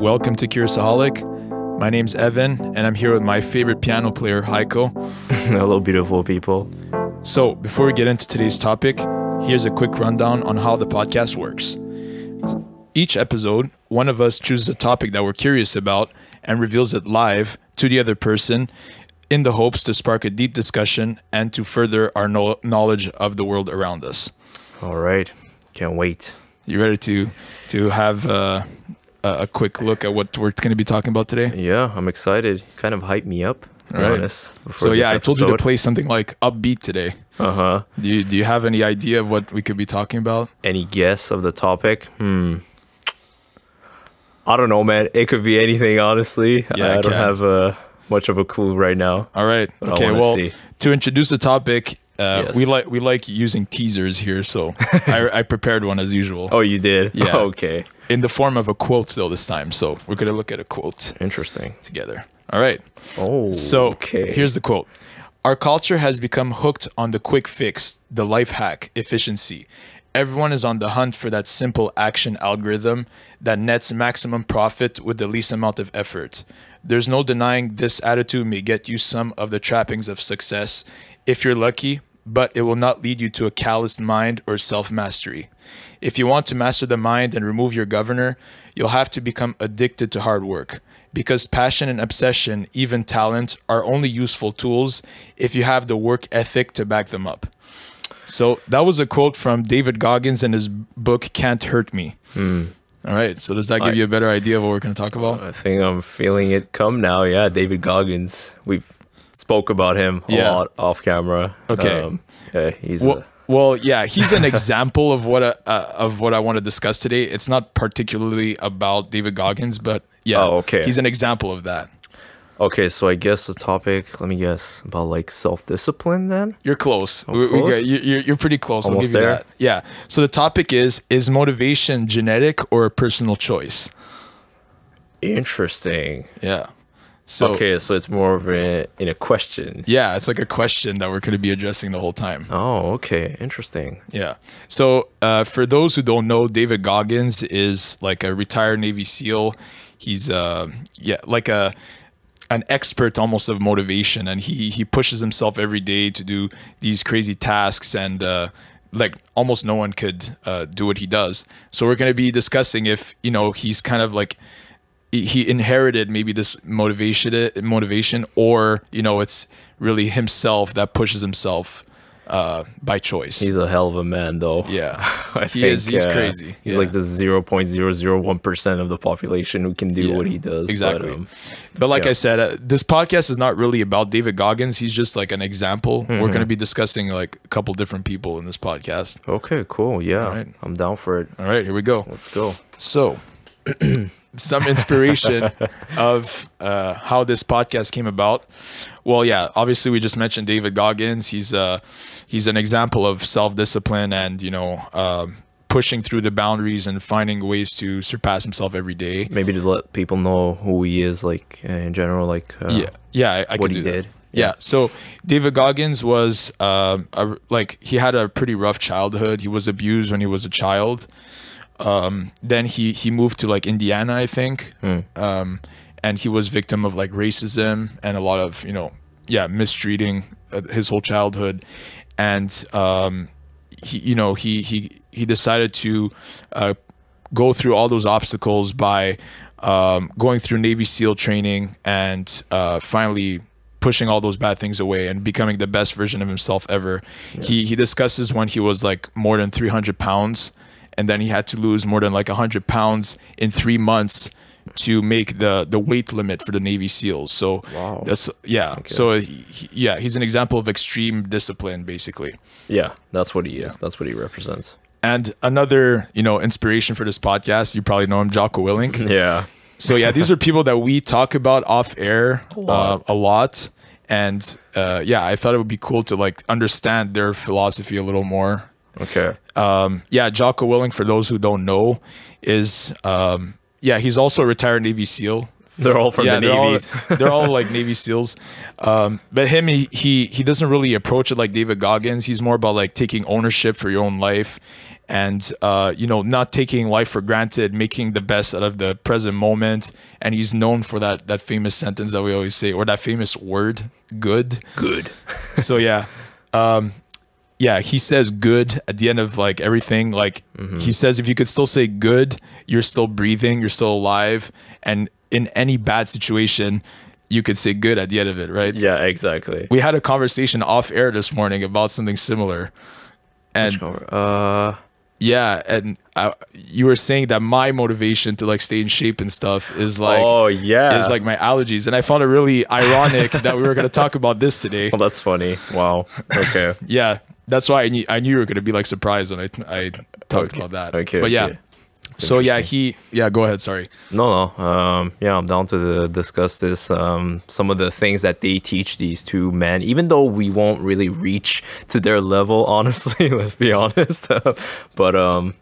Welcome to Curiousaholic. My name's Evan, and I'm here with my favorite piano player, Haiko. Hello, beautiful people. So, before we get into today's topic, here's a quick rundown on how the podcast works. Each episode, one of us chooses a topic that we're curious about and reveals it live to the other person in the hopes to spark a deep discussion and to further our knowledge of the world around us. All right. Can't wait. You ready to have a quick look at what we're going to be talking about today? Yeah, I'm excited. Kind of hype me up, to be honest. So yeah, I told you to play something like upbeat today. Uh-huh. Do you have any idea of what we could be talking about? Any guess of the topic? I don't know, man. It could be anything, honestly. Yeah, I don't have much of a clue right now. All right. Okay, well, to introduce the topic, Yes. we like using teasers here, so I prepared one as usual. Oh, you did? Yeah. Okay. In the form of a quote, though, this time. So we're going to look at a quote Interesting. together. All right. Oh, So okay. here's the quote. Our culture has become hooked on the quick fix, the life hack, efficiency. Everyone is on the hunt for that simple action algorithm that nets maximum profit with the least amount of effort. There's no denying this attitude may get you some of the trappings of success if you're lucky, but it will not lead you to a calloused mind or self-mastery. If you want to master the mind and remove your governor, you'll have to become addicted to hard work, because passion and obsession, even talent, are only useful tools if you have the work ethic to back them up. So that was a quote from David Goggins in his book, Can't Hurt Me. All right. So does that give you a better idea of what we're going to talk about? I think I'm feeling it come now. Yeah, David Goggins. We've spoke about him a lot off camera. Okay. Yeah, he's Well, yeah, he's an example of what I want to discuss today. It's not particularly about David Goggins, but yeah, he's an example of that. Okay, so I guess the topic, let me guess, about like self-discipline then? You're close. Close? You're pretty close. Almost I'll give you there. that. Yeah. So the topic is motivation genetic or a personal choice? Interesting. Yeah. So, okay, so it's more of in a question. Yeah, it's like a question that we're going to be addressing the whole time. Oh, okay. Interesting. Yeah. So for those who don't know, David Goggins is like a retired Navy SEAL. He's like an expert almost of motivation, and he pushes himself every day to do these crazy tasks, and like almost no one could do what he does. So we're going to be discussing if, he's kind of like he inherited maybe this motivation, or it's really himself that pushes himself by choice. He's a hell of a man, though. Yeah, He's crazy. He's like the 0.001% of the population who can do what he does. Exactly. But like I said, this podcast is not really about David Goggins. He's just like an example. We're going to be discussing like a couple different people in this podcast. Okay, cool. Yeah, All right. I'm down for it. All right, here we go. Let's go. So some inspiration of how this podcast came about. Well, yeah, obviously we just mentioned David Goggins. He's an example of self-discipline and pushing through the boundaries and finding ways to surpass himself every day. Maybe to let people know who he is, like in general, like I what could he do did. That. Yeah. So David Goggins was he had a pretty rough childhood. He was abused when he was a child. Then he moved to like Indiana, I think. And he was victim of like racism and a lot of, mistreating his whole childhood. And, he decided to go through all those obstacles by going through Navy SEAL training and finally pushing all those bad things away and becoming the best version of himself ever. Yeah. He discusses when he was like more than 300 pounds, and then he had to lose more than like 100 pounds in 3 months to make the weight limit for the Navy SEALs. So that's So he's an example of extreme discipline, basically. Yeah, that's what he is. That's what he represents. And another, inspiration for this podcast, you probably know him, Jocko Willink. Yeah. So yeah, these are people that we talk about off air a lot. And I thought it would be cool to like understand their philosophy a little more. Okay. Jocko Willink, for those who don't know, is he's also a retired Navy SEAL. They're all from the navies. They're all like Navy SEALs. But him, he doesn't really approach it like David Goggins. He's more about like taking ownership for your own life, and you know, not taking life for granted, making the best out of the present moment. And he's known for that famous sentence that we always say, or that famous word, good. Good. So yeah. Yeah, he says good at the end of like everything. Like he says, if you could still say good, you're still breathing, you're still alive. And in any bad situation, you could say good at the end of it, right? Yeah, exactly. We had a conversation off air this morning about something similar. And yeah, and you were saying that my motivation to like stay in shape and stuff is like, is like my allergies. And I found it really ironic that we were going to talk about this today. Well, that's funny. Wow. Okay. Yeah. That's why I knew you were going to be like surprised when I talked about that. Okay. But yeah. Okay. So yeah, go ahead. Sorry. No. Yeah, I'm down to discuss this. Some of the things that they teach these two men, even though we won't really reach to their level, honestly, let's be honest. But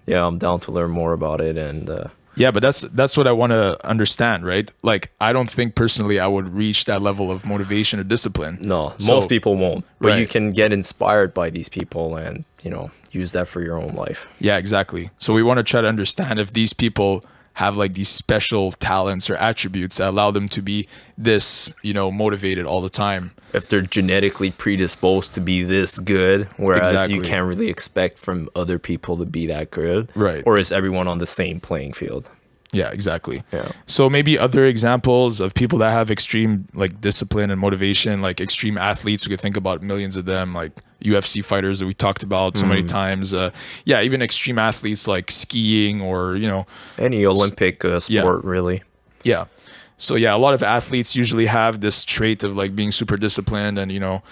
yeah, I'm down to learn more about it. And yeah, but that's what I want to understand, right? Like, I don't think personally I would reach that level of motivation or discipline. No, most people won't. But right. You can get inspired by these people and, you know, use that for your own life. Yeah, exactly. So we want to try to understand if these people have like these special talents or attributes that allow them to be this, you know, motivated all the time. If they're genetically predisposed to be this good, whereas you can't really expect from other people to be that good. Right. Or is everyone on the same playing field? Yeah, exactly. Yeah. So maybe other examples of people that have extreme like discipline and motivation, like extreme athletes, we could think about millions of them, like UFC fighters that we talked about so many times. Yeah, even extreme athletes like skiing or, you know, any Olympic sport, really. Yeah. So yeah, a lot of athletes usually have this trait of like being super disciplined and, you know,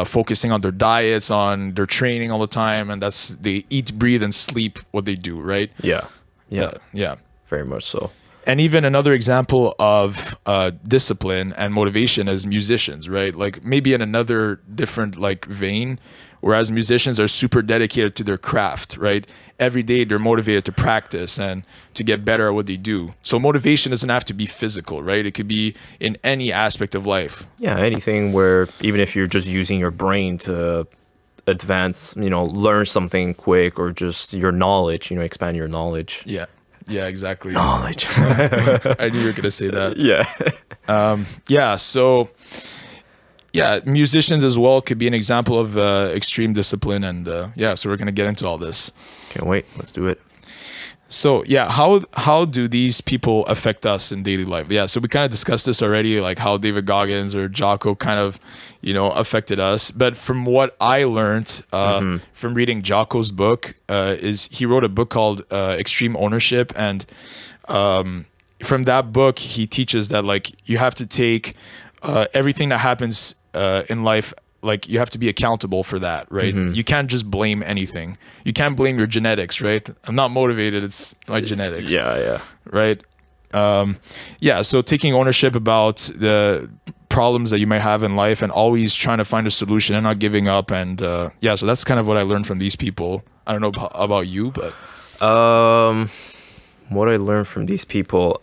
focusing on their diets, on their training all the time. And they eat, breathe, and sleep what they do, right? Yeah. Yeah. Yeah. Very much so. And even another example of discipline and motivation is musicians, right? Like maybe in another different like vein, whereas musicians are super dedicated to their craft, right? Every day they're motivated to practice and to get better at what they do. So motivation doesn't have to be physical, right? It could be in any aspect of life. Yeah, anything where even if you're just using your brain to advance, you know, learn something quick or just your knowledge, you know, expand your knowledge. Yeah. Yeah, exactly. Knowledge. I knew you were going to say that. Yeah. Yeah. So, yeah, musicians as well could be an example of extreme discipline. And yeah, so we're going to get into all this. Can't wait. Let's do it. So, yeah, how do these people affect us in daily life? Yeah, so we kind of discussed this already, like how David Goggins or Jocko kind of, you know, affected us. But from what I learned from reading Jocko's book, is he wrote a book called Extreme Ownership. And from that book, he teaches that, like, you have to take everything that happens in life, like you have to be accountable for that, right? You can't just blame anything. You can't blame your genetics, right? I'm not motivated, it's my genetics. Yeah. Right? Yeah, so taking ownership about the problems that you might have in life and always trying to find a solution and not giving up. And yeah, so that's kind of what I learned from these people. I don't know about you, but what I learned from these people,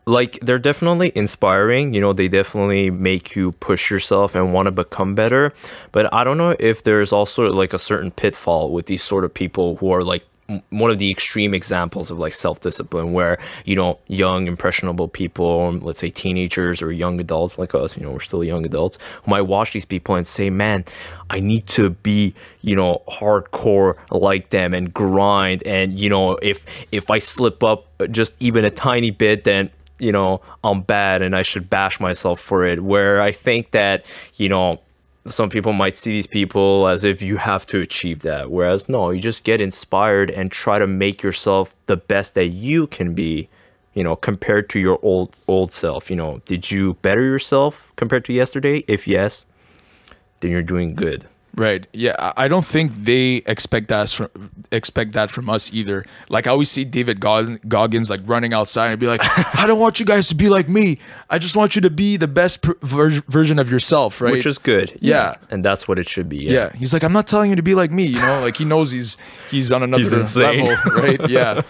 like, they're definitely inspiring. You know, they definitely make you push yourself and want to become better. But I don't know if there's also like a certain pitfall with these sort of people who are like one of the extreme examples of like self-discipline, where, you know, young impressionable people, let's say teenagers or young adults like us, you know, we're still young adults, who might watch these people and say, man, I need to be, you know, hardcore like them and grind. And, you know, if I slip up just even a tiny bit, then, you know, I'm bad and I should bash myself for it. Where I think that, you know, some people might see these people as if you have to achieve that. Whereas, no, you just get inspired and try to make yourself the best that you can be, you know, compared to your old self. You know, did you better yourself compared to yesterday? If yes, then you're doing good. Right. Yeah. I don't think they expect that from us either. Like, I always see David Goggins like running outside and be like, I don't want you guys to be like me. I just want you to be the best version of yourself. Right. Which is good. Yeah. And that's what it should be. Yeah. He's like, I'm not telling you to be like me. You know, like he knows he's on another level. Right. Yeah.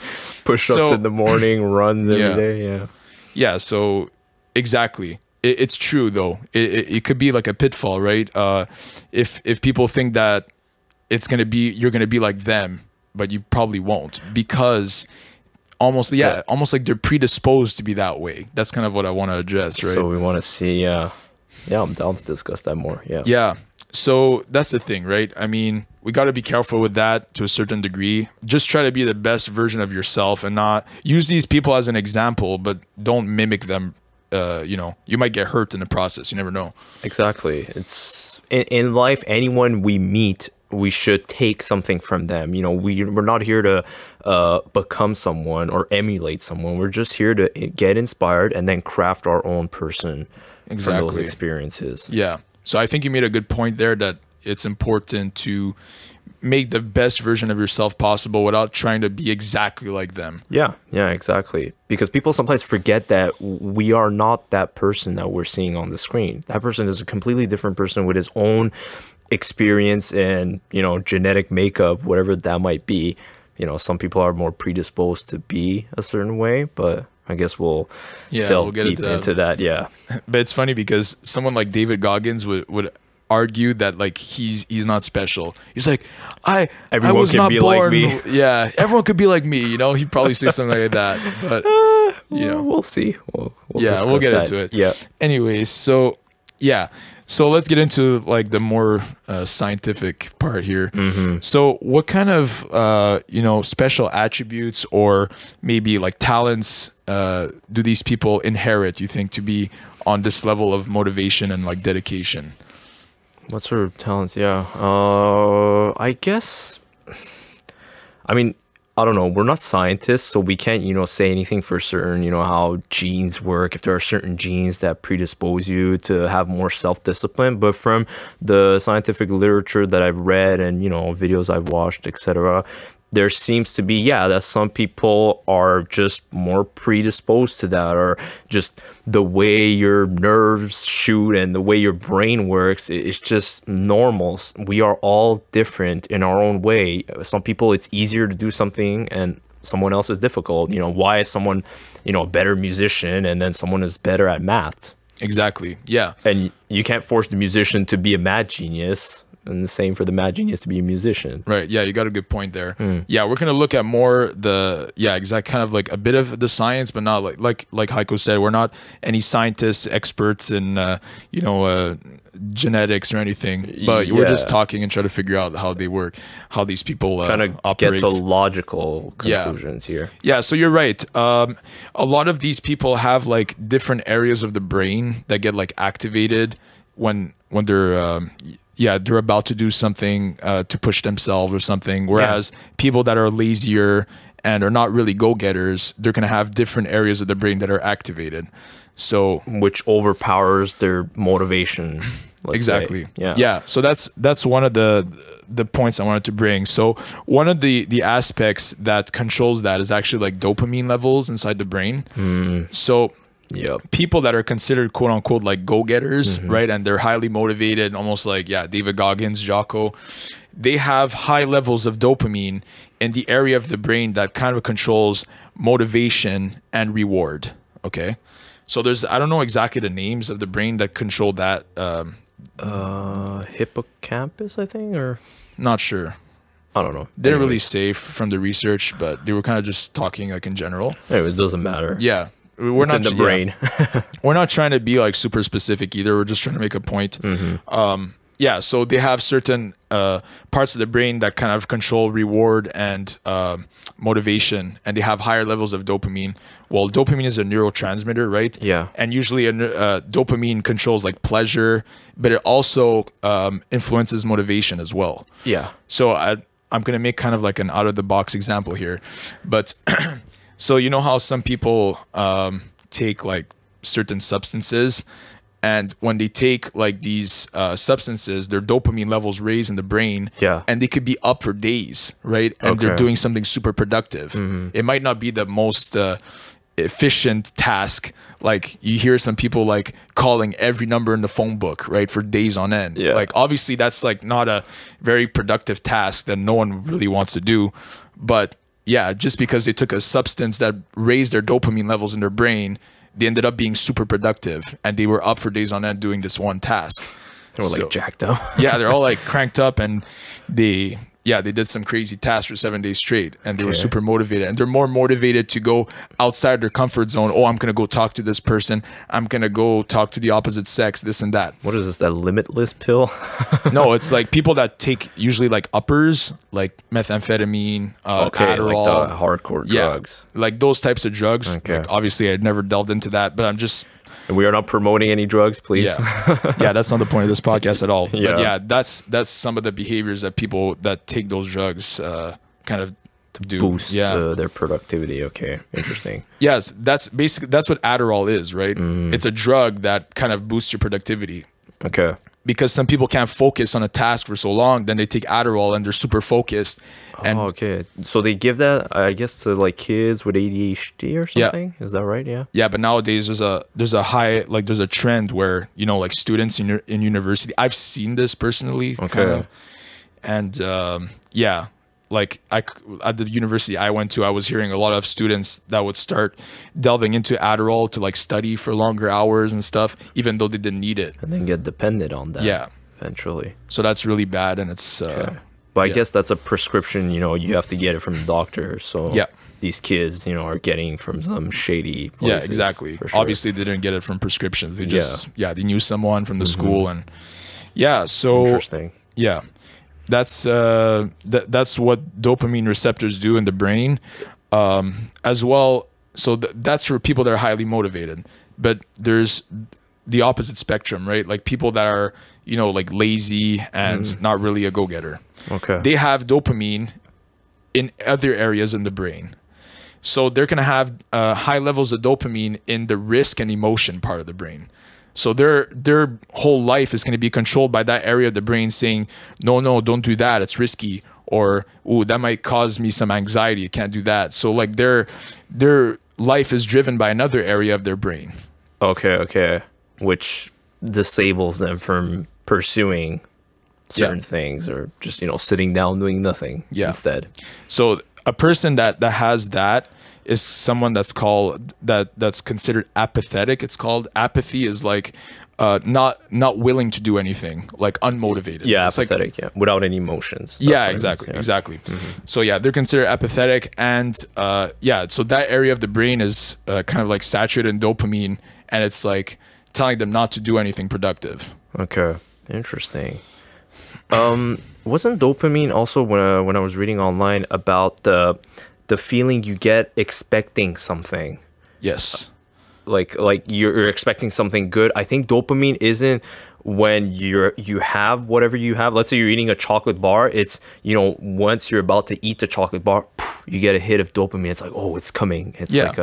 Push-ups in the morning, runs every day. Yeah. Yeah, so exactly. It's true though. It could be like a pitfall, right? If people think that you're gonna be like them, but you probably won't, because almost like they're predisposed to be that way. That's kind of what I want to address, right? So we want to see, yeah, I'm down to discuss that more. Yeah. Yeah. So that's the thing, right? I mean, we got to be careful with that to a certain degree. Just try to be the best version of yourself and not use these people as an example, but don't mimic them. You might get hurt in the process. You never know. Exactly. It's in life, anyone we meet, we should take something from them. We're not here to become someone or emulate someone. We're just here to get inspired and then craft our own person from those experiences. Yeah. So I think you made a good point there, that it's important to make the best version of yourself possible without trying to be exactly like them. Yeah, exactly. Because people sometimes forget that we are not that person that we're seeing on the screen. That person is a completely different person with his own experience and, genetic makeup, whatever that might be. Some people are more predisposed to be a certain way, but I guess we'll delve deep into that. Yeah. But it's funny because someone like David Goggins would argue that like he's not special. He's like, everyone was not born like me. Yeah, everyone could be like me. He'd probably say something like that. But we'll see. We'll get into it. Yeah. Anyways, so yeah. So let's get into like the more scientific part here. Mm-hmm. So what kind of special attributes or maybe like talents do these people inherit, you think, to be on this level of motivation and like dedication? What sort of talents? Yeah. I guess, I don't know. We're not scientists, so we can't, say anything for certain, how genes work, if there are certain genes that predispose you to have more self-discipline. But from the scientific literature that I've read and, videos I've watched, etc., there seems to be, that some people are just more predisposed to that, or just the way your nerves shoot and the way your brain works is just normal. We are all different in our own way. Some people, it's easier to do something and someone else is difficult. Why is someone, a better musician and then someone is better at math? Exactly. Yeah. And you can't force the musician to be a mad genius. And the same for the mad genius to be a musician. Right. Yeah, you got a good point there. Yeah, we're going to look at more exact kind of like a bit of the science, but not like HAIKO said, we're not any scientists, experts in, genetics or anything. But we're just talking and trying to figure out how they work, how these people trying to operate. Get the logical conclusions here. Yeah, so you're right. A lot of these people have like different areas of the brain that get like activated when they're... they're about to do something to push themselves or something. Whereas people that are lazier and are not really go-getters, they're going to have different areas of the brain that are activated. So which overpowers their motivation. Exactly. Say. Yeah. So that's one of the points I wanted to bring. So one of the aspects that controls that is actually like dopamine levels inside the brain. So people that are considered quote unquote like go-getters, right? And they're highly motivated, almost like, David Goggins, Jocko, they have high levels of dopamine in the area of the brain that kind of controls motivation and reward. Okay. So I don't know exactly the names of the brain that control that. Hippocampus, I think, or not sure. I don't know. Didn't really say from the research, but they were kind of just talking like in general. Anyway, it doesn't matter. Yeah. We're not in the brain. We're not trying to be like super specific either. We're just trying to make a point. So they have certain parts of the brain that kind of control reward and motivation, and they have higher levels of dopamine. Well, dopamine is a neurotransmitter, right? Yeah. And usually dopamine controls like pleasure, but it also influences motivation as well. Yeah. So I'm going to make kind of like an out of the box example here, but so you know how some people take like certain substances, and when they take like these substances, their dopamine levels raise in the brain, and they could be up for days, right? And they're doing something super productive. It might not be the most efficient task. Like you hear some people like calling every number in the phone book, right, for days on end. Like obviously that's like not a very productive task that no one really wants to do, but just because they took a substance that raised their dopamine levels in their brain, they ended up being super productive, and they were up for days on end doing this one task. They were like jacked up. Yeah, they're all like cranked up, and they did some crazy tasks for 7 days straight, and they were super motivated, and they're more motivated to go outside their comfort zone. Oh, I'm going to go talk to this person. I'm going to go talk to the opposite sex, this and that. What is this, that limitless pill? No, it's like people that take usually like uppers, like methamphetamine, Adderall. Like the hardcore drugs. Like those types of drugs. Okay. Like, obviously, I'd never delved into that, but I'm just... And we are not promoting any drugs, please. Yeah, that's not the point of this podcast at all. Yeah. But yeah, that's some of the behaviors that people that take those drugs kind of do. Boost their productivity. Okay, interesting. Yes, that's what Adderall is, right? It's a drug that kind of boosts your productivity. Okay. Because some people can't focus on a task for so long, then they take Adderall and they're super focused. And okay. So they give that, I guess, to like kids with ADHD or something. Is that right? Yeah. Yeah, but nowadays there's a trend where, you know, like students in university. I've seen this personally. Okay. Kind of, and yeah, like at the university I went to, I was hearing a lot of students that would start delving into Adderall to like study for longer hours and stuff, even though they didn't need it. And then get dependent on that. Yeah. Eventually. So that's really bad, and it's. But I guess that's a prescription, you know, you have to get it from the doctor. So yeah, these kids, you know, are getting from some shady places. Yeah, exactly. For sure. Obviously, they didn't get it from prescriptions. They just, they knew someone from the school, and so interesting. Yeah, that's what dopamine receptors do in the brain, as well. So that's for people that are highly motivated. But there's the opposite spectrum, right? Like people that are, you know, like lazy and not really a go-getter. Okay. They have dopamine in other areas in the brain. So they're going to have high levels of dopamine in the risk and emotion part of the brain. So their whole life is going to be controlled by that area of the brain saying, no, don't do that. It's risky. Or, ooh, that might cause me some anxiety. You can't do that. So like their life is driven by another area of their brain. Okay. Which disables them from pursuing certain things, or just, you know, sitting down doing nothing instead. So a person that has that is someone that's considered apathetic. It's called apathy is like not willing to do anything, like unmotivated. Yeah, it's apathetic, like, without any emotions. Exactly. So yeah, they're considered apathetic, and so that area of the brain is kind of like saturated in dopamine, and it's like telling them not to do anything productive. Okay, interesting. Wasn't dopamine also, when I was reading online about the feeling you get expecting something? Yes. Like you're expecting something good. I think dopamine isn't when you have whatever you have. Let's say you're eating a chocolate bar. It's, you know, once you're about to eat the chocolate bar, you get a hit of dopamine. It's like, oh, it's coming. It's like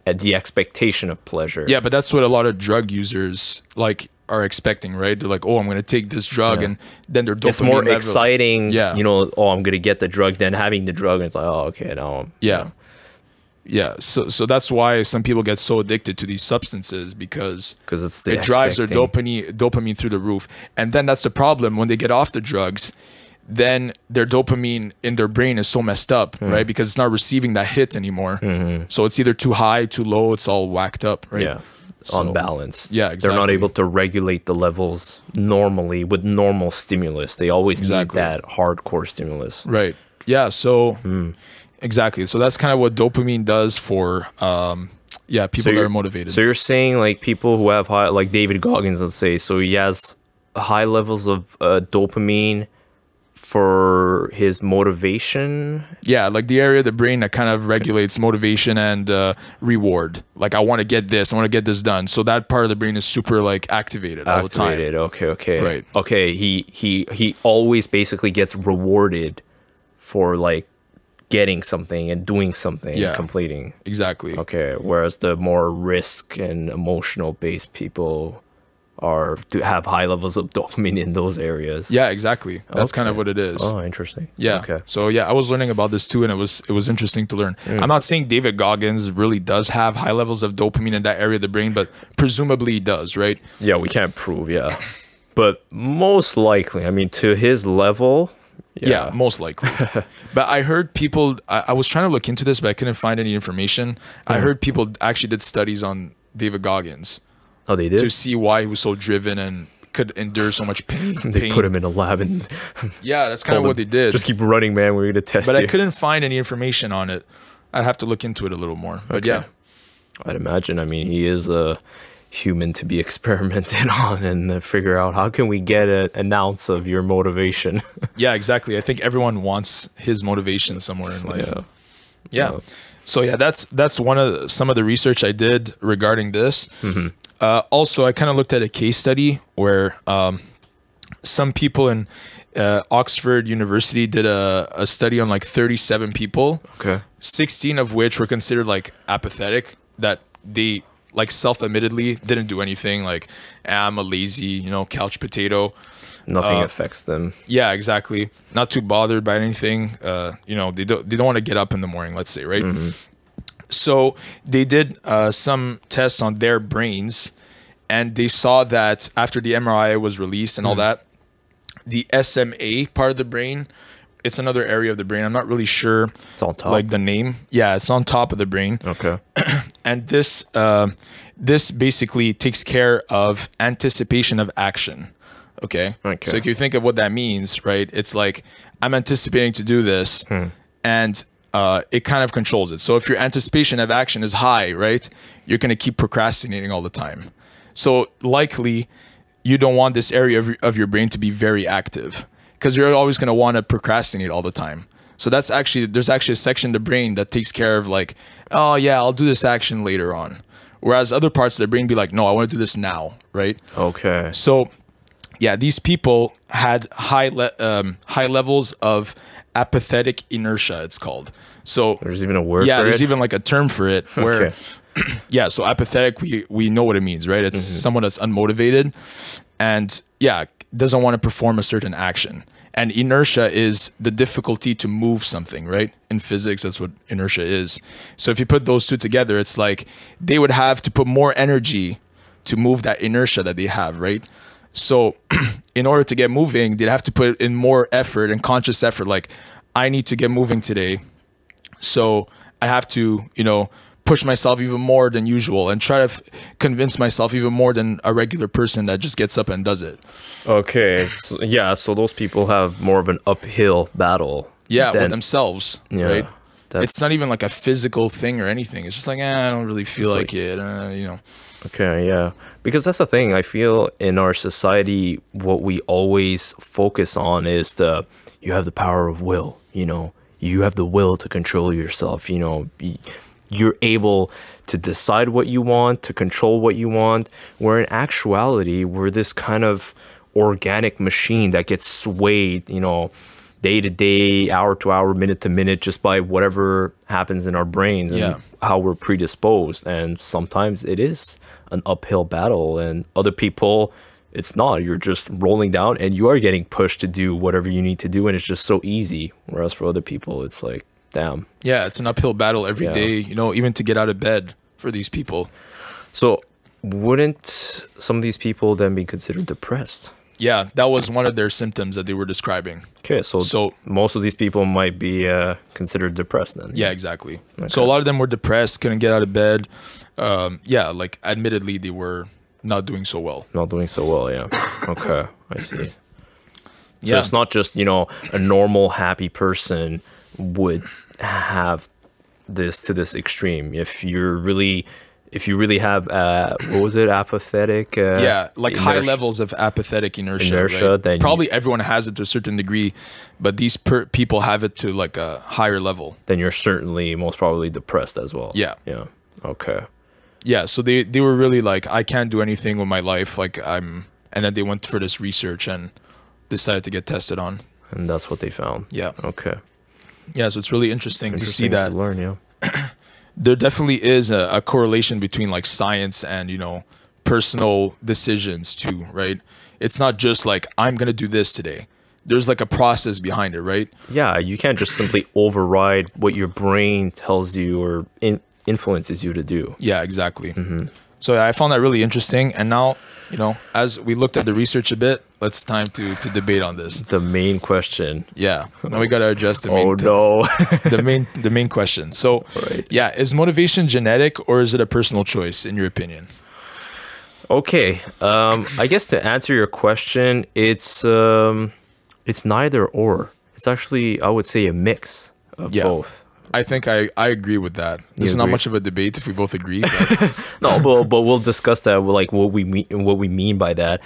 the expectation of pleasure. Yeah, but that's what a lot of drug users like are expecting, right? They're like, oh, I'm going to take this drug, and then their dopamine it's more levels, exciting, you know, oh, I'm going to get the drug, than having the drug, and it's like, oh, okay, now yeah. So that's why some people get so addicted to these substances, because it drives their dopamine through the roof. And then that's the problem when they get off the drugs. Then their dopamine in their brain is so messed up, right? Because it's not receiving that hit anymore. So it's either too high, too low. It's all whacked up, right? Yeah, on balance. Yeah, exactly. They're not able to regulate the levels normally with normal stimulus. They always need that hardcore stimulus. Right. Yeah. So exactly. So that's kind of what dopamine does for people that are motivated. So you're saying like people who have high, like David Goggins, let's say, so he has high levels of dopamine for his motivation. Yeah, like the area of the brain that kind of regulates motivation and reward. Like, I want to get this done. So that part of the brain is super like activated all the time. Okay. Right. Okay, he always basically gets rewarded for like getting something and doing something and completing. Exactly. Okay, whereas the more risk and emotional based people have high levels of dopamine in those areas. Yeah, exactly. That's kind of what it is. Oh, interesting. Yeah. Okay. So yeah, I was learning about this too, and it was interesting to learn. I'm not saying David Goggins really does have high levels of dopamine in that area of the brain, but presumably he does, right? Yeah, we can't prove, but most likely, I mean, to his level. Yeah, most likely. But I heard people, I was trying to look into this, but I couldn't find any information. I heard people actually did studies on David Goggins Oh, they did? to see why he was so driven and could endure so much pain. They put him in a lab and Yeah, that's kind of what they did. just keep running, man. We're going to test But you. I couldn't find any information on it. I'd have to look into it a little more. But yeah. I'd imagine. I mean, he is a human to be experimented on and figure out how can we get an ounce of your motivation. Yeah, exactly. I think everyone wants his motivation somewhere in life. Yeah. So yeah, that's some of the research I did regarding this. Also, I kind of looked at a case study where some people in Oxford University did a study on like 37 people. Okay. 16 of which were considered like apathetic, that they like self-admittedly didn't do anything, like I'm a lazy, couch potato. Nothing affects them. Yeah, exactly. Not too bothered by anything. They don't want to get up in the morning, let's say, right? So they did some tests on their brains, and they saw that after the MRI was released and all that, the SMA part of the brain, it's another area of the brain. I'm not really sure. It's on top. Like the name. Yeah, it's on top of the brain. Okay. And this basically takes care of anticipation of action. Okay. So if you think of what that means, right? It's like I'm anticipating to do this, and it kind of controls it. So if your anticipation of action is high, right, you're going to keep procrastinating all the time. So likely you don't want this area of your brain to be very active, because you're always going to want to procrastinate all the time. So there's actually a section of the brain that takes care of like, oh yeah, I'll do this action later on. Whereas other parts of the brain be like, no, I want to do this now, right? Okay. So yeah, these people had high levels of apathetic inertia, it's called. So there's even a word for it? Yeah, there's even like a term for it where, Okay. yeah, so apathetic, we know what it means, right? It's someone that's unmotivated and doesn't want to perform a certain action. And inertia is the difficulty to move something, right? In physics, that's what inertia is. So if you put those two together, it's like they would have to put more energy to move that inertia that they have, right? So in order to get moving, they'd have to put in more effort and conscious effort. Like, I need to get moving today. So I have to, push myself even more than usual and try to convince myself even more than a regular person that just gets up and does it. Okay. So those people have more of an uphill battle. Yeah, with themselves, right? That's, it's not even like a physical thing or anything. It's just like, I don't really feel like it, Okay, yeah. Because that's the thing. I feel in our society, what we always focus on is you have the power of will, you have the will to control yourself, you're able to decide what you want, to control what you want, where in actuality, we're this kind of organic machine that gets swayed, day to day, hour to hour, minute to minute, just by whatever happens in our brains and how we're predisposed. And sometimes it is an uphill battle, and other people, it's not. You're just rolling down and you are getting pushed to do whatever you need to do, and it's just so easy. Whereas for other people, it's like, damn. Yeah, it's an uphill battle every day, even to get out of bed for these people. So wouldn't some of these people then be considered depressed? Yeah, that was one of their symptoms that they were describing. Okay, so most of these people might be considered depressed then. Yeah, exactly. Okay. So a lot of them were depressed, couldn't get out of bed. Like admittedly, they were not doing so well. Not doing so well, yeah. Okay, I see. So Yeah. it's not just, a normal happy person would have this to this extreme. If you really have what was it, apathetic? Like high levels of apathetic inertia. Right? Then probably everyone has it to a certain degree, but these people have it to like a higher level. Then you're certainly most probably depressed as well. Yeah. Okay. Yeah, so they were really like, I can't do anything with my life, and then they went for this research and decided to get tested on. And that's what they found. Yeah. Okay. Yeah, so it's really interesting to see that. To learn, yeah. There definitely is a correlation between like science and, personal decisions too, right? It's not just like, I'm going to do this today. There's like a process behind it, right? Yeah, you can't just simply override what your brain tells you or influences you to do. Yeah, exactly. So I found that really interesting. And now, as we looked at the research a bit, Let's time to debate on this. The main question. Yeah. Now we gotta address the Oh main no. the main question. So Right. yeah, is motivation genetic or is it a personal choice in your opinion? Okay. I guess to answer your question, it's neither or. It's actually, I would say, a mix of Yeah. both. I think I agree with that. This is not agree? much of a debate if we both agree. But No, but we'll discuss that. Like what we mean by that.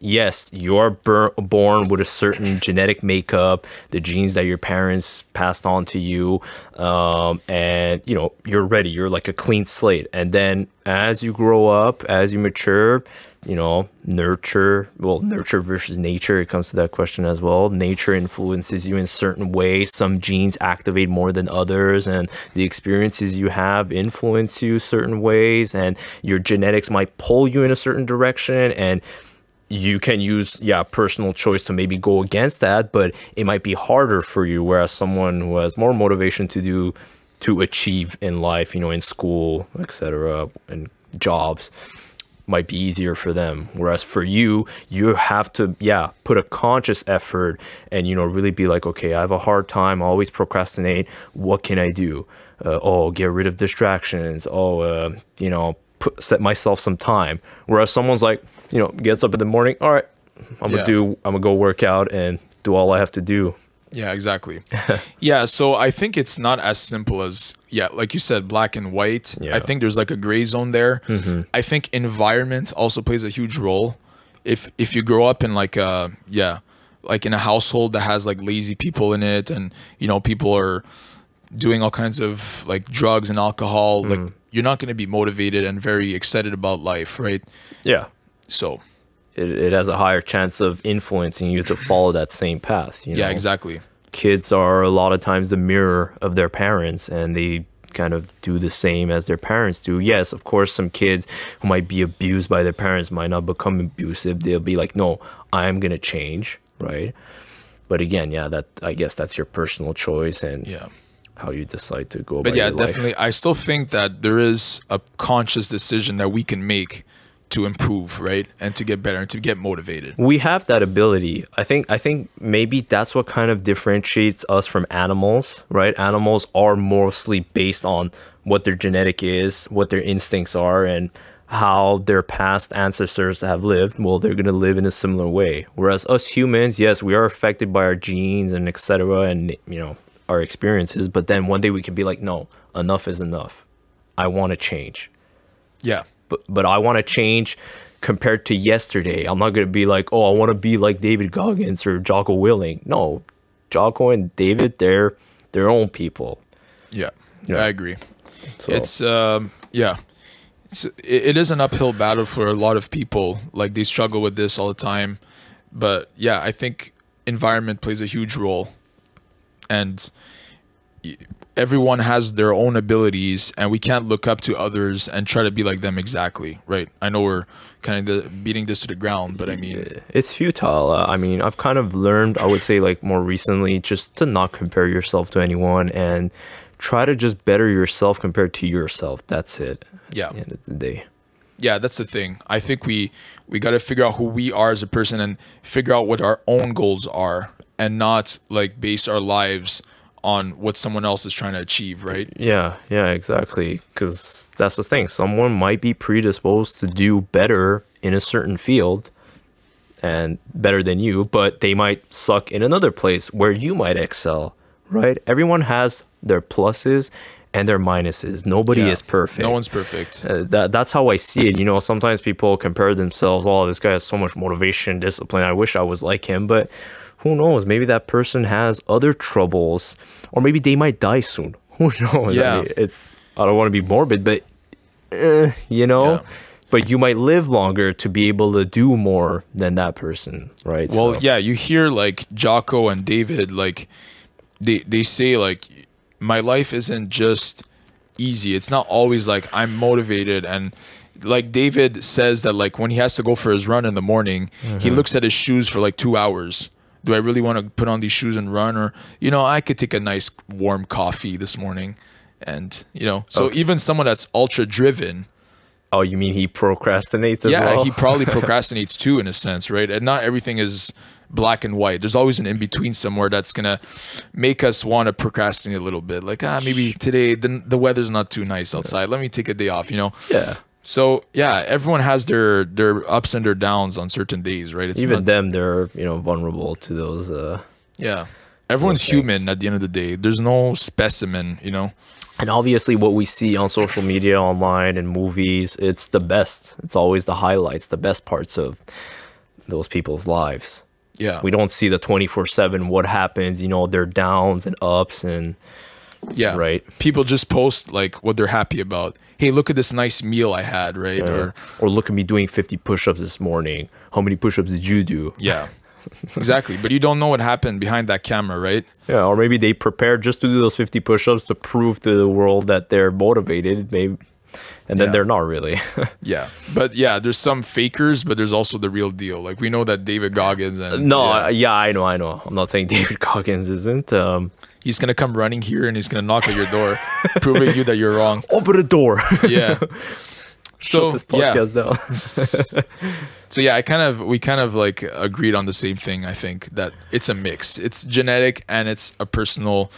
Yes, you're born with a certain genetic makeup, the genes that your parents passed on to you, and you know you're ready. You're like a clean slate. And then as you grow up, as you mature, you know, nurture versus nature. It comes to that question as well. Nature influences you in certain ways. Some genes activate more than others, and the experiences you have influence you certain ways, and your genetics might pull you in a certain direction, and you can use personal choice to maybe go against that, but it might be harder for you, whereas someone who has more motivation to achieve in life, you know, in school, etc., and jobs, might be easier for them. Whereas for you, you have to put a conscious effort and, you know, really be like, okay, I have a hard time, I always procrastinate, what can I do? Get rid of distractions. You know, set myself some time. Whereas someone's like, you know, gets up in the morning, all right, I'm gonna go work out and do all I have to do. yeah, exactly. Yeah, so I think it's not as simple as, like you said, black and white. Yeah. I think there's like a gray zone there. I think environment also plays a huge role. If you grow up in like like in a household that has like lazy people in it, and you know people are doing all kinds of like drugs and alcohol, like you're not going to be motivated and very excited about life, right? Yeah. So It has a higher chance of influencing you to follow that same path. You know? yeah, exactly. Kids are a lot of times the mirror of their parents, and they kind of do the same as their parents do. Yes, of course, some kids who might be abused by their parents might not become abusive. They'll be like, no, I'm going to change, right? But again, I guess that's your personal choice and how you decide to go about your life. Definitely. I still think that there is a conscious decision that we can make to improve, right? And to get better and to get motivated. We have that ability. I think maybe that's what kind of differentiates us from animals, right? Animals are mostly based on what their genetic is, what their instincts are, and how their past ancestors have lived. Well, they're going to live in a similar way. Whereas us humans, yes, we are affected by our genes and etc. and, you know, our experiences. But then one day we can be like, no, enough is enough. I want to change. Yeah. But I want to change compared to yesterday. I'm not going to be like, oh, I want to be like David Goggins or Jocko Willing. No, Jocko and David, they're their own people. Yeah, I agree. So. It is an uphill battle for a lot of people. Like they struggle with this all the time. But yeah, I think environment plays a huge role. And everyone has their own abilities, and we can't look up to others and try to be like them exactly, right? I know we're kind of beating this to the ground, but I mean, it's futile. I mean, I've kind of learned, I would say, like more recently, just to not compare yourself to anyone and try to just better yourself compared to yourself. That's it. Yeah. At the end of the day. Yeah, that's the thing. I think we got to figure out who we are as a person and figure out what our own goals are, and not like base our lives on what someone else is trying to achieve, right? Yeah, exactly. Because that's the thing. Someone might be predisposed to do better in a certain field and better than you, but they might suck in another place where you might excel, right? Everyone has their pluses and their minuses. Nobody is perfect. No one's perfect. That's how I see it. You know, sometimes people compare themselves. Oh, this guy has so much motivation, discipline. I wish I was like him, but who knows? Maybe that person has other troubles, or maybe they might die soon. Who knows? Yeah. I mean, I don't want to be morbid, but you know, but you might live longer to be able to do more than that person, right? Well, yeah, you hear like Jocko and David, like they say like, my life isn't just easy. It's not always like I'm motivated. And like David says that like when he has to go for his run in the morning, he looks at his shoes for like 2 hours. Do I really want to put on these shoes and run? Or, you know, I could take a nice warm coffee this morning. And, you know, so even someone that's ultra driven, Oh, you mean he procrastinates as Yeah, well? he probably procrastinates too, in a sense, right? And not everything is black and white. There's always an in between somewhere that's gonna make us want to procrastinate a little bit. Like, maybe today the weather's not too nice outside. Let me take a day off. Yeah. So yeah, everyone has their ups and their downs on certain days, right? It's Even not, them, they're vulnerable to those. yeah, everyone's things. human at the end of the day. There's no specimen. And obviously, what we see on social media, online, and movies, it's the best. It's always the highlights, the best parts of those people's lives. Yeah, We don't see the 24/7 what happens, their downs and ups and yeah, right. People just post like what they're happy about. Hey, look at this nice meal I had, right? Or look at me doing 50 push-ups this morning. How many push-ups did you do? Yeah, exactly. But you don't know what happened behind that camera, right? Yeah, or maybe they prepared just to do those 50 push-ups to prove to the world that they're motivated, maybe, and then Yeah. they're not really. Yeah, but yeah, there's some fakers, but there's also the real deal. Like we know that David Goggins and No, yeah, I know. I'm not saying David Goggins isn't. he's gonna come running here and he's gonna knock at your door, proving you that you're wrong. Open the door. Yeah. So Shut this podcast down. So yeah, we kind of like agreed on the same thing. I think that it's a mix. It's genetic and it's a personal,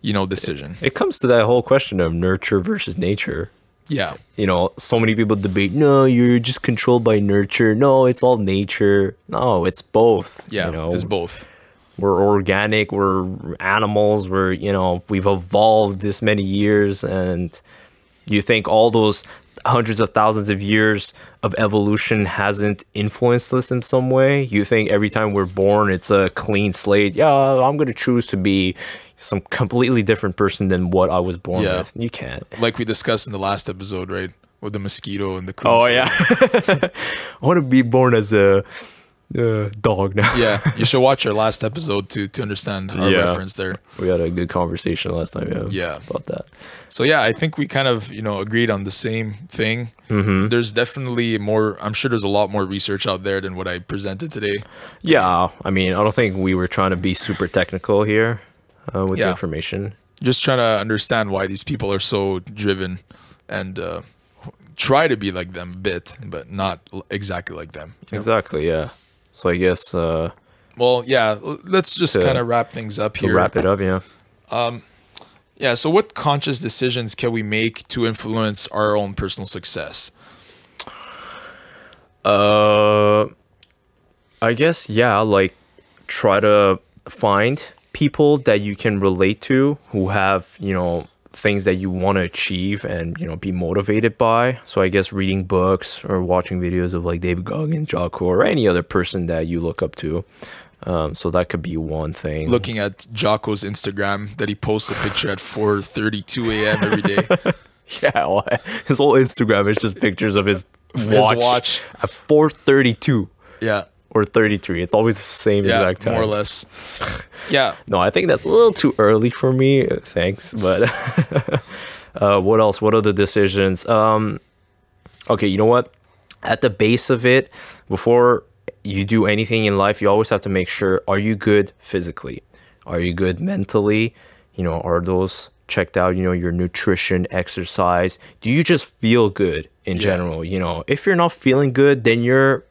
decision. It comes to that whole question of nurture versus nature. Yeah. So many people debate, no, you're just controlled by nurture. No, it's all nature. No, it's both. Yeah. It's both. We're organic, we're animals, we've evolved this many years, and you think all those hundreds of thousands of years of evolution hasn't influenced us in some way? You think every time we're born, it's a clean slate? Yeah, I'm going to choose to be some completely different person than what I was born with. You can't. Like we discussed in the last episode, right? With the mosquito and the clean Oh, slate. yeah. I want to be born as a dog now. Yeah, you should watch our last episode to understand our reference there. We had a good conversation last time. Yeah. About that. So yeah, I think we kind of agreed on the same thing. Mm-hmm. There's definitely more. I'm sure there's a lot more research out there than what I presented today. Yeah, I mean, I don't think we were trying to be super technical here with the Yeah. information. Just trying to understand why these people are so driven and try to be like them a bit, but not exactly like them. Exactly, yeah. So I guess Well, yeah, let's just kind of wrap things up to here. wrap it up, yeah. Yeah, so what conscious decisions can we make to influence our own personal success? I guess, yeah, like try to find people that you can relate to who have, things that you want to achieve and, be motivated by. So I guess reading books or watching videos of like David Goggins, Jocko, or any other person that you look up to. So that could be one thing. Looking at Jocko's Instagram that he posts a picture at 4:32 a.m. every day. Yeah, well, his whole Instagram is just pictures of his watch at 4:32. Yeah. Or 33. It's always the same exact time. More or less. Yeah. No, I think that's a little too early for me. Thanks. But what else? What other decisions? Okay, you know what? At the base of it, before you do anything in life, you always have to make sure, are you good physically? Are you good mentally? Are those checked out? Your nutrition, exercise. Do you just feel good in general? If you're not feeling good, then your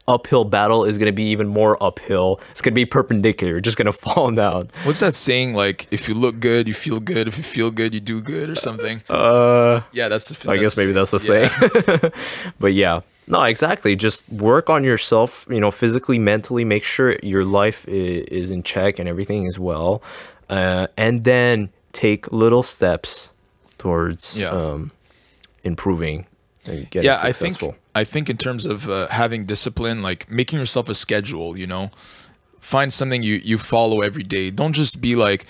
uphill battle is going to be even more uphill. It's going to be perpendicular. You're just going to fall down. What's that saying? Like, if you look good, you feel good. If you feel good, you do good, or something. Yeah, that's the. I guess maybe that's the saying. But yeah, no, exactly. Just work on yourself. Physically, mentally, make sure your life is in check and everything is well, and then take little steps towards improving and getting successful. I think in terms of having discipline, like making yourself a schedule, find something you follow every day. Don't just be like,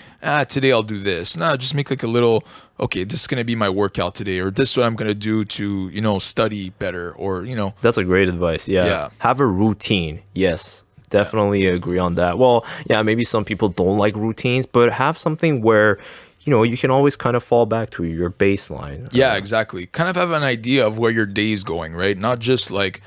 today I'll do this. No, just make like a little, okay, this is going to be my workout today, or this is what I'm going to do to, study better, or, That's a great advice. Yeah. Have a routine. Yes. Definitely agree on that. Well, yeah, maybe some people don't like routines, but have something where you can always kind of fall back to your baseline. Yeah, exactly. Kind of have an idea of where your day is going, right? Not just like,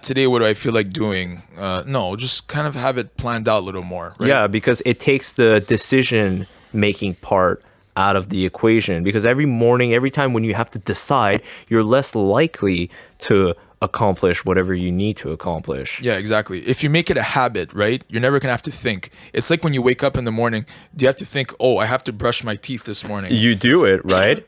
today what do I feel like doing? No, just kind of have it planned out a little more, right? Yeah, because it takes the decision-making part out of the equation, because every morning, every time when you have to decide, you're less likely to accomplish whatever you need to accomplish. Yeah, exactly. If you make it a habit, right, you're never gonna have to think. It's like when you wake up in the morning, do you have to think, oh, I have to brush my teeth this morning? You do it, right?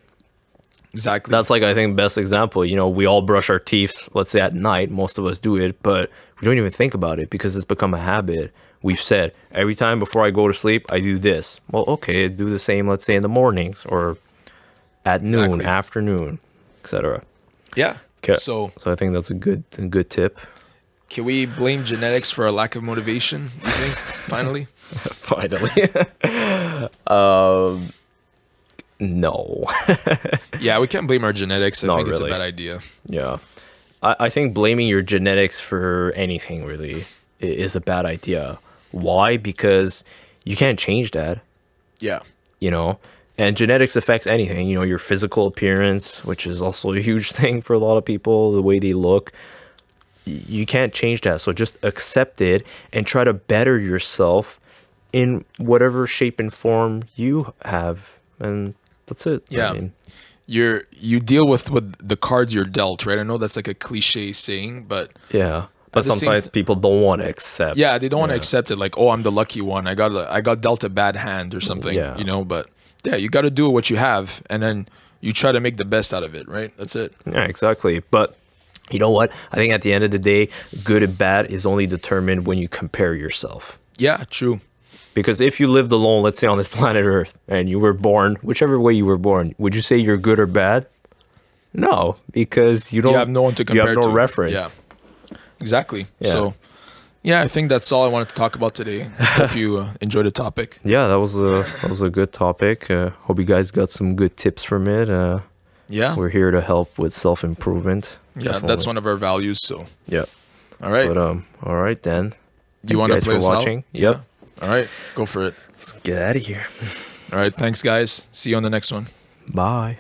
Exactly. That's like, I think, best example. You know, we all brush our teeth, let's say at night, most of us do it, but we don't even think about it because it's become a habit. We've said, every time before I go to sleep, I do this. Well, okay, do the same, let's say in the mornings or at noon, afternoon, etc. Yeah. Okay. So I think that's a good tip. Can we blame genetics for a lack of motivation, you think, finally? Finally. No. Yeah, we can't blame our genetics. I Not think it's a really. bad idea. Yeah. I think blaming your genetics for anything really is a bad idea. Why? Because you can't change that, Yeah. you know? And genetics affects anything, you know, your physical appearance, which is also a huge thing for a lot of people, the way they look. You can't change that. So just accept it and try to better yourself in whatever shape and form you have. And that's it. Yeah. I mean, You deal with the cards you're dealt, right? I know that's like a cliche saying, but yeah. But At the same sometimes people don't want to accept. yeah, they don't want to accept it. Like, oh, I'm the lucky one. I got dealt a bad hand or something. Yeah. You know, but yeah, you got to do what you have, and then you try to make the best out of it, right? That's it. Yeah, exactly. But you know what? I think at the end of the day, good and bad is only determined when you compare yourself. Yeah, true. Because if you lived alone, let's say on this planet Earth, and you were born, whichever way you were born, would you say you're good or bad? No, because you don't. You have no one to compare to. You have no reference. Yeah, exactly. Yeah. So, yeah, I think that's all I wanted to talk about today. Hope you enjoyed the topic. Yeah, that was a good topic. Hope you guys got some good tips from it. Yeah, We're here to help with self-improvement. yeah, that's one of our values. So, Yeah. all right. But all right then. Do you want to guys play for us out? watching? Yep. Yeah. All right, go for it. Let's get out of here. All right, thanks, guys. See you on the next one. Bye.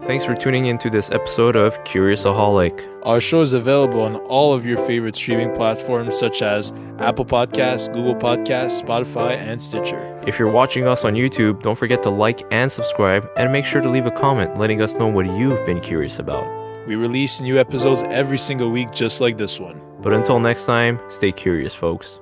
Thanks for tuning into this episode of Curiousaholic. Our show is available on all of your favorite streaming platforms such as Apple Podcasts, Google Podcasts, Spotify, and Stitcher. If you're watching us on YouTube, don't forget to like and subscribe, and make sure to leave a comment letting us know what you've been curious about. We release new episodes every single week just like this one. But until next time, stay curious, folks.